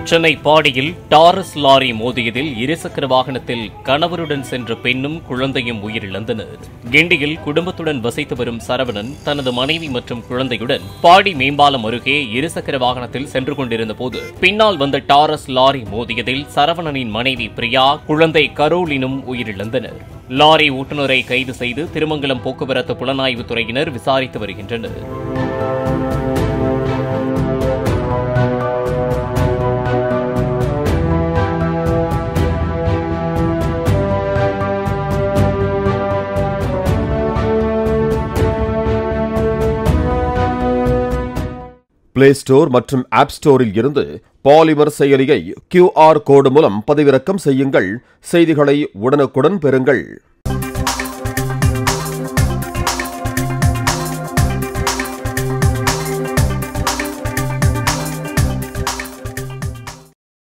சென்னை பாடியில் Taurus lorry மோதியதில் இருசக்கர வாகனத்தில் கணவருடன் சென்ற பெண்ணும் குழந்தையும் உயிரிழந்தனர். கிண்டியில் குடும்பத்துடன் வசித்து வரும் சரவணன் தனது மனைவி மற்றும் குழந்தையுடன் பாடி மேம்பாலம் அருகே இருசக்கர வாகனத்தில் சென்று கொண்டிருந்த போது பின்னால் வந்த டாரஸ் லாரி மோதியதில் சரவணனின் மனைவி பிரியா, குழந்தை கரோலினும் உயிரிழந்தனர். லாரி ஓட்டுநரை கைது செய்து திருமங்கலம் போக்குவரத்து புலனாய்வு துறையினர் விசாரித்து வருகின்றனர். பிளே ஸ்டோர் மற்றும் ஆப் ஸ்டோரில் இருந்து பாலிமர் செயலியை QR கோடு மூலம் பதிவிறக்கம் செய்யுங்கள். செய்திகளை உடனுக்குடன் பெறுங்கள்.